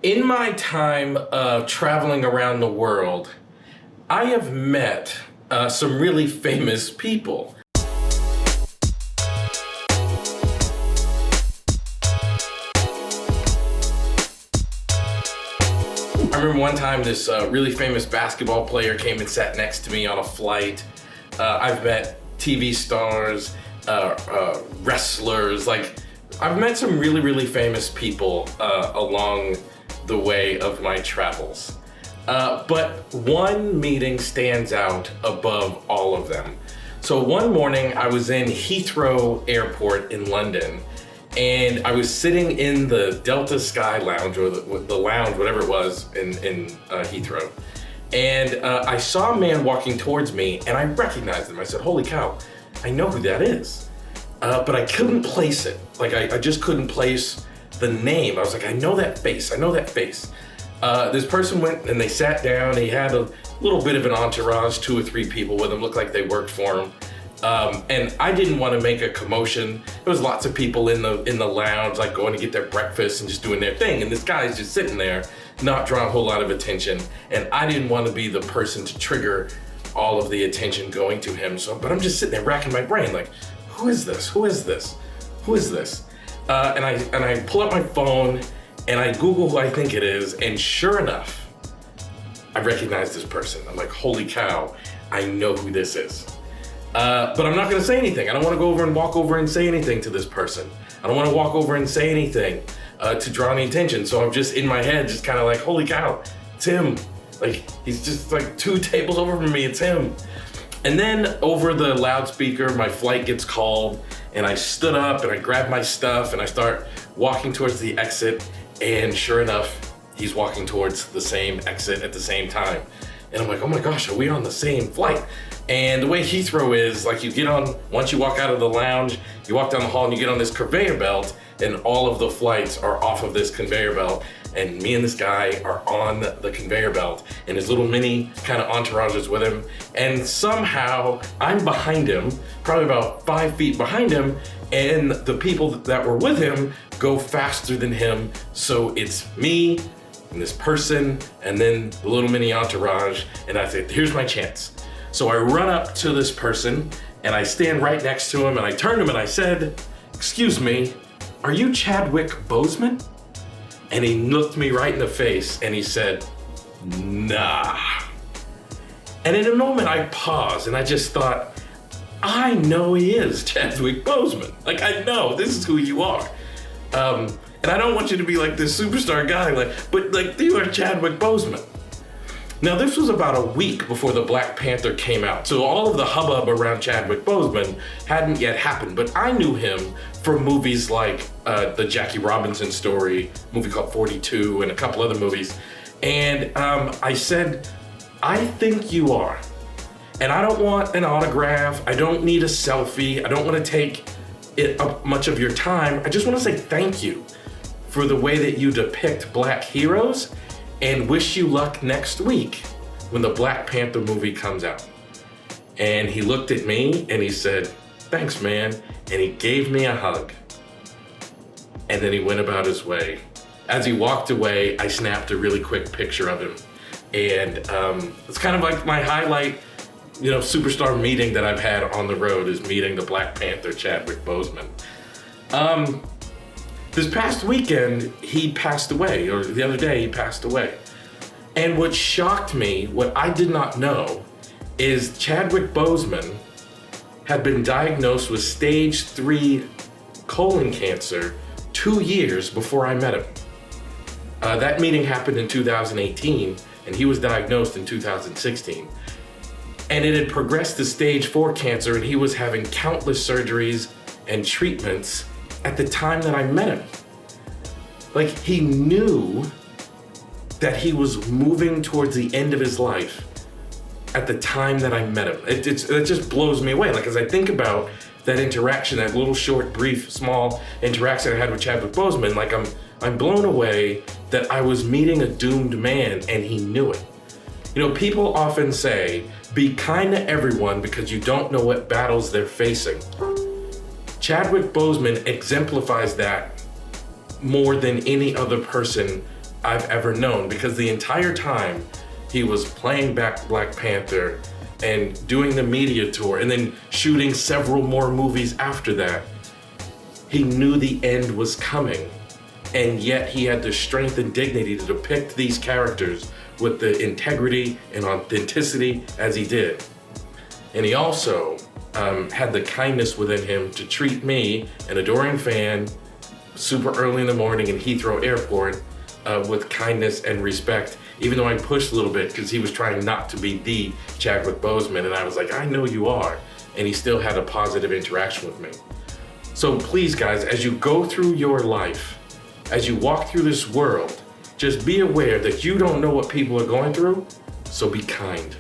In my time traveling around the world, I have met some really famous people. I remember one time this really famous basketball player came and sat next to me on a flight. I've met TV stars, wrestlers, I've met some really, really famous people along the way of my travels. But one meeting stands out above all of them. So one morning I was in Heathrow Airport in London, and I was sitting in the Delta Sky Lounge, or the lounge, whatever it was, in Heathrow. And I saw a man walking towards me, and I recognized him. I said, "Holy cow, I know who that is." But I couldn't place it. I just couldn't place the name. I was like, I know that face. This person went and they sat down. He had a little bit of an entourage, 2 or 3 people with him, looked like they worked for him. And I didn't want to make a commotion. There was lots of people in the lounge, going to get their breakfast and just doing their thing. And this guy's just sitting there, not drawing a whole lot of attention. And I didn't want to be the person to trigger all of the attention going to him. But I'm just sitting there racking my brain, who is this? And I pull up my phone and I Google who I think it is, and sure enough, I recognize this person. I'm like, holy cow, I know who this is. But I'm not gonna say anything. I don't wanna go over and walk over and say anything to this person. I don't wanna walk over and say anything to draw any attention. So I'm just in my head, just kind of like, holy cow, it's him. He's just 2 tables over from me, it's him. And then over the loudspeaker, my flight gets called, and I stood up and I grabbed my stuff and I start walking towards the exit, and sure enough, he's walking towards the same exit at the same time. And I'm like, oh my gosh, are we on the same flight? And the way Heathrow is, you get on, once you walk out of the lounge, you walk down the hall and you get on this conveyor belt, and all of the flights are off of this conveyor belt. And me and this guy are on the conveyor belt, and his little mini kind of entourage is with him. And somehow I'm behind him, probably about 5 feet behind him, and the people that were with him go faster than him. So it's me and this person, and then the little mini entourage. And I said, here's my chance. So I run up to this person and I stand right next to him, and I turned to him and I said, "Excuse me, are you Chadwick Boseman?" And he looked me right in the face and he said, "Nah." And in a moment I paused and I just thought, I know he is Chadwick Boseman. I know this is who you are. And I don't want you to be this superstar guy, but you are Chadwick Boseman. Now this was about a week before the Black Panther came out. So all of the hubbub around Chadwick Boseman hadn't yet happened, but I knew him from movies like the Jackie Robinson Story, a movie called 42, and a couple other movies. And I said, I think you are. And I don't want an autograph. I don't need a selfie. I don't want to take up much of your time. I just want to say thank you for the way that you depict Black heroes, and wish you luck next week when the Black Panther movie comes out. And he looked at me and he said, "Thanks, man." And he gave me a hug. And then he went about his way. As he walked away, I snapped a really quick picture of him. And it's kind of my highlight, superstar meeting that I've had on the road, is meeting the Black Panther, Chadwick Boseman. This past weekend, he passed away, or the other day, he passed away. And what shocked me, what I did not know, is Chadwick Boseman had been diagnosed with stage 3 colon cancer 2 years before I met him. That meeting happened in 2018, and he was diagnosed in 2016. And it had progressed to stage 4 cancer, and he was having countless surgeries and treatments at the time that I met him. He knew that he was moving towards the end of his life at the time that I met him. It just blows me away. As I think about that interaction, that little short, brief, small interaction I had with Chadwick Boseman, I'm blown away that I was meeting a doomed man and he knew it. People often say, be kind to everyone because you don't know what battles they're facing. Chadwick Boseman exemplifies that more than any other person I've ever known, because the entire time he was playing back Black Panther and doing the media tour and then shooting several more movies after that, he knew the end was coming. And yet he had the strength and dignity to depict these characters with the integrity and authenticity as he did. And he also had the kindness within him to treat me, an adoring fan, super early in the morning in Heathrow Airport, with kindness and respect, even though I pushed a little bit because he was trying not to be the Chadwick Boseman, and I was like, I know you are. And he still had a positive interaction with me. So please, guys, as you go through your life, as you walk through this world, just be aware that you don't know what people are going through, so be kind.